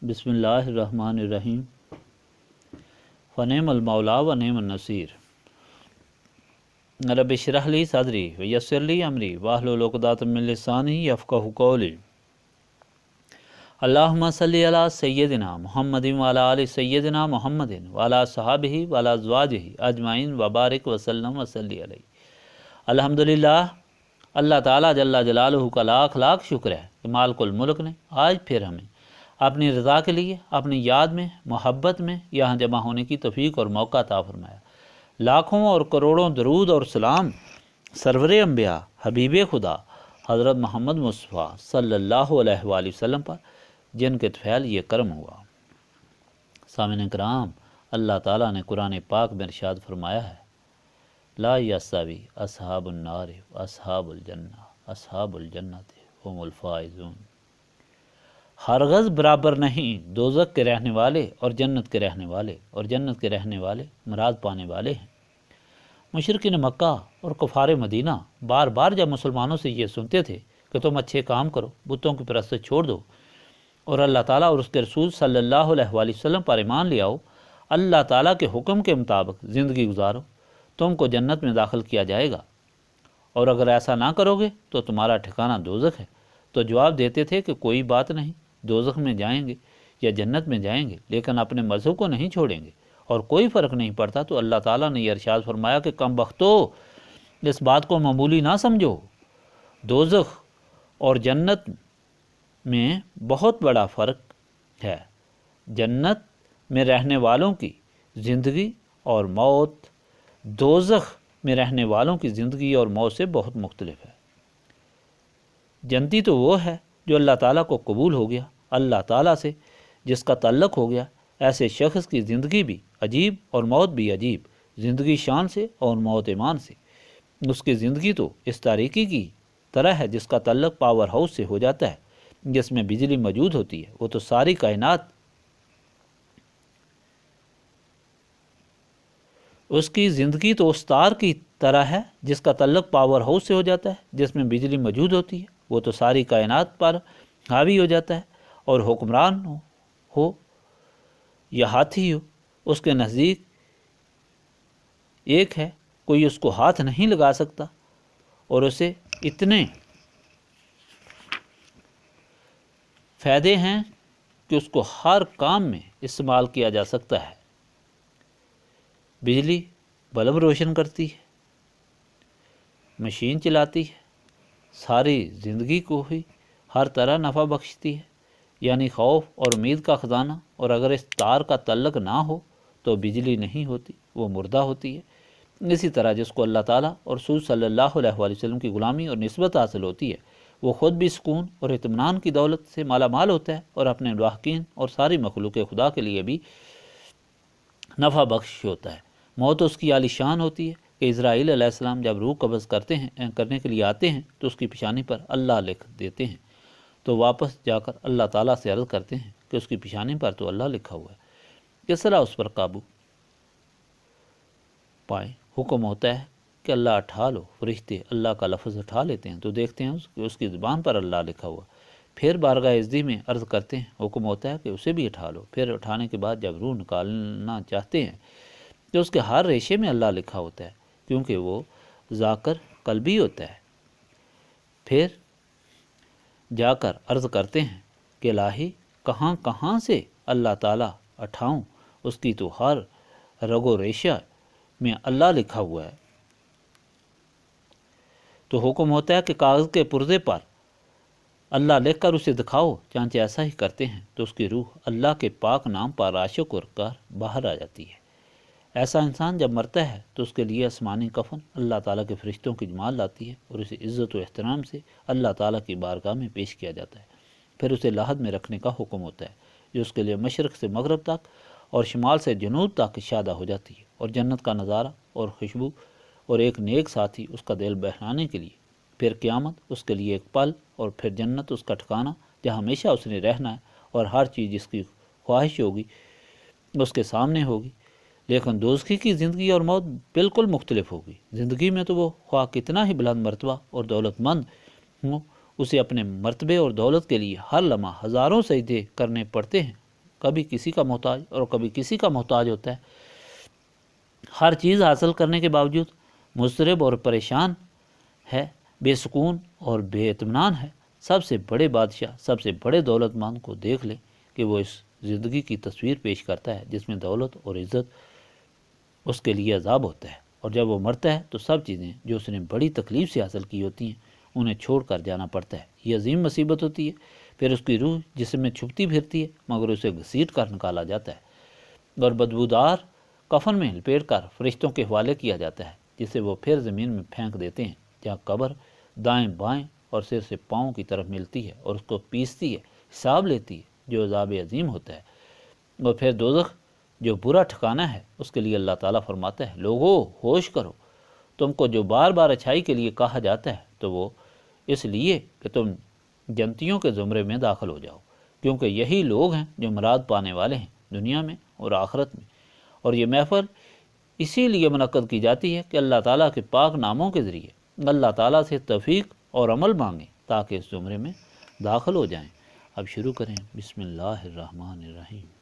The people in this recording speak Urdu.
بسم اللہ الرحمن الرحیم۔ فنعم المولا و نعم النصیر۔ رب اشرح لی صدری ویسر لی امری واحلل عقدۃ من لسانی یفقہوا قولی۔ اللہم صلی علی سیدنا محمد وعلی آل سیدنا محمد وعلی صحابہ وعلی ازواجہ اجمعین وبارک وسلم وصلی علیہ۔ الحمدللہ، اللہ تعالیٰ جل جلالہ کا لاکھ لاکھ شکر ہے کہ مالک الملک نے آج پھر ہمیں اپنی رضا کے لیے اپنی یاد میں محبت میں یہاں جمع ہونے کی توفیق اور موقع عطا فرمایا۔ لاکھوں اور کروڑوں درود اور سلام سرور انبیاء حبیب خدا حضرت محمد مصطفیٰ صلی اللہ علیہ وآلہ وسلم پر، جن کے طفیل یہ کرم ہوا۔ سامعین کرام، اللہ تعالیٰ نے قرآن پاک میں ارشاد فرمایا ہے، لا یستوی اصحاب النار اصحاب الجنہ اصحاب الجنۃ هم الفائزون۔ ہرگز برابر نہیں دوزخ کے رہنے والے اور جنت کے رہنے والے، اور جنت کے رہنے والے مراد پانے والے ہیں۔ مشرکین مکہ اور کفار مدینہ بار بار جب مسلمانوں سے یہ سنتے تھے کہ تم اچھے کام کرو، بتوں کی پرستش چھوڑ دو اور اللہ تعالیٰ اور اس کے رسول صلی اللہ علیہ وآلہ وسلم پر ایمان لے آؤ، اللہ تعالیٰ کے حکم کے مطابق زندگی گزارو، تم کو جنت میں داخل کیا جائے گا، اور اگر ایسا نہ کرو گے تو تمہارا ٹھکانہ دوزخ ہے۔ تو جواب دیتے تھے کہ کوئی بات نہیں، دوزخ میں جائیں گے یا جنت میں جائیں گے، لیکن اپنے مذہب کو نہیں چھوڑیں گے، اور کوئی فرق نہیں پڑتا۔ تو اللہ تعالیٰ نے یہ ارشاد فرمایا کہ کم بختو، اس بات کو معمولی نہ سمجھو، دوزخ اور جنت میں بہت بڑا فرق ہے۔ جنت میں رہنے والوں کی زندگی اور موت دوزخ میں رہنے والوں کی زندگی اور موت سے بہت مختلف ہے۔ جنتی تو وہ ہے جو اللہ تعالیٰ کو قبول ہو گیا، اللہ تعالیٰ سے جس کا تعلق ہو گیا۔ ایسے شخص کی زندگی بھی عجیب اور موت بھی عجیب، زندگی شان سے اور موت ایمان سے۔ اس کی زندگی تو اس تاریکی کی طرح ہے جس کا تعلق پاور ہاؤس سے ہو جاتا ہے، جس میں بجلی موجود ہوتی ہے۔ وہ تو ساری کائنات اس کی زندگی تو اس تار کی طرح ہے جس کا تعلق پاور ہاؤس سے ہو جاتا ہے، جس میں بجلی موجود ہوتی ہے۔ وہ تو ساری کائنات پر حاوی ہو جاتا ہے، اور حکمران ہو یا ہاتھی ہو، اس کے نزدیک ایک ہے، کوئی اس کو ہاتھ نہیں لگا سکتا، اور اسے اتنے فائدے ہیں کہ اس کو ہر کام میں استعمال کیا جا سکتا ہے۔ بجلی بلب روشن کرتی ہے، مشین چلاتی ہے، ساری زندگی کو ہی ہر طرح نفع بخشتی ہے، یعنی خوف اور امید کا خزانہ۔ اور اگر اس تار کا تعلق نہ ہو تو بجلی نہیں ہوتی، وہ مردہ ہوتی ہے۔ اسی طرح جس کو اللہ تعالیٰ اور رسول صلی اللہ علیہ وآلہ وسلم کی غلامی اور نسبت حاصل ہوتی ہے، وہ خود بھی سکون اور اطمینان کی دولت سے مالا مال ہوتا ہے، اور اپنے لاحقین اور ساری مخلوق خدا کے لیے بھی نفع بخش ہوتا ہے۔ موت اس کی عالی شان ہوتی ہے کہ اسرائیل علیہ السلام جب روح قبض کرنے کے لیے آتے ہیں تو اس کی پیشانی پر اللہ لکھ دیتے ہیں، تو واپس جا کر اللہ تعالیٰ سے عرض کرتے ہیں کہ اس کی پیشانی پر تو اللہ لکھا ہوا ہے، کس طرح اس پر قابو پائیں۔ حکم ہوتا ہے کہ اللہ اٹھا لو، فرشتے اللہ کا لفظ اٹھا لیتے ہیں تو دیکھتے ہیں کہ اس کی زبان پر اللہ لکھا ہوا۔ پھر بارگاہ عزتی میں عرض کرتے ہیں، حکم ہوتا ہے کہ اسے بھی اٹھا لو۔ پھر اٹھانے کے بعد جب روح نکالنا چاہتے ہیں تو اس کے ہر ریشے میں اللہ لکھا ہوتا ہے، کیونکہ وہ ذاکر قلبی ہوتا ہے۔ پھر جا کر عرض کرتے ہیں کہ الہی کہاں کہاں سے اللہ تعالیٰ اٹھاؤں، اس کی تو ہر رگ و ریشہ میں اللہ لکھا ہوا ہے۔ تو حکم ہوتا ہے کہ کاغذ کے پرزے پر اللہ لکھ کر اسے دکھاؤ۔ چانچہ ایسا ہی کرتے ہیں تو اس کی روح اللہ کے پاک نام پر عاشق اور کر باہر آ جاتی ہے۔ ایسا انسان جب مرتا ہے تو اس کے لیے آسمانی کفن اللہ تعالیٰ کے فرشتوں کی جماعت لاتی ہے، اور اسے عزت و احترام سے اللہ تعالیٰ کی بارگاہ میں پیش کیا جاتا ہے۔ پھر اسے لاحد میں رکھنے کا حکم ہوتا ہے، جو اس کے لیے مشرق سے مغرب تک اور شمال سے جنوب تک شادہ ہو جاتی ہے، اور جنت کا نظارہ اور خوشبو اور ایک نیک ساتھی اس کا دل بہلانے کے لیے۔ پھر قیامت اس کے لیے ایک پل، اور پھر جنت اس کا ٹھکانہ جہاں ہمیشہ اس نے رہنا ہے، اور ہر چیز جس کی خواہش ہوگی اس کے سامنے ہوگی۔ لیکن دوزخی کی زندگی اور موت بالکل مختلف ہوگی۔ زندگی میں تو وہ خواہ کتنا ہی بلند مرتبہ اور دولت مند ہو، اسے اپنے مرتبے اور دولت کے لیے ہر لمحہ ہزاروں سجدے کرنے پڑتے ہیں، کبھی کسی کا محتاج اور کبھی کسی کا محتاج ہوتا ہے۔ ہر چیز حاصل کرنے کے باوجود مضطرب اور پریشان ہے، بے سکون اور بے اطمینان ہے۔ سب سے بڑے بادشاہ، سب سے بڑے دولت مند کو دیکھ لیں کہ وہ اس زندگی کی تصویر پیش کرتا ہے جس میں دولت اور عزت اس کے لیے عذاب ہوتا ہے، اور جب وہ مرتا ہے تو سب چیزیں جو اس نے بڑی تکلیف سے حاصل کی ہوتی ہیں انہیں چھوڑ کر جانا پڑتا ہے۔ یہ عظیم مصیبت ہوتی ہے۔ پھر اس کی روح جسم میں چھپتی پھرتی ہے مگر اسے گھسیٹ کر نکالا جاتا ہے اور بدبودار کفن میں لپیٹ کر فرشتوں کے حوالے کیا جاتا ہے، جسے وہ پھر زمین میں پھینک دیتے ہیں، جہاں قبر دائیں بائیں اور سر سے پاؤں کی طرف ملتی ہے اور اس کو پیستی ہے، حساب لیتی ہے، جو عذاب عظیم ہوتا ہے۔ اور پھر دوزخ جو برا ٹھکانہ ہے، اس کے لیے اللہ تعالیٰ فرماتا ہے، لوگو ہوش کرو، تم کو جو بار بار اچھائی کے لیے کہا جاتا ہے تو وہ اس لیے کہ تم جنتیوں کے زمرے میں داخل ہو جاؤ، کیونکہ یہی لوگ ہیں جو مراد پانے والے ہیں دنیا میں اور آخرت میں۔ اور یہ محفل اسی لیے منعقد کی جاتی ہے کہ اللہ تعالیٰ کے پاک ناموں کے ذریعے اللہ تعالیٰ سے توفیق اور عمل مانگیں تاکہ اس زمرے میں داخل ہو جائیں۔ اب شروع کریں۔ بسم اللہ الرحمن الرحیم۔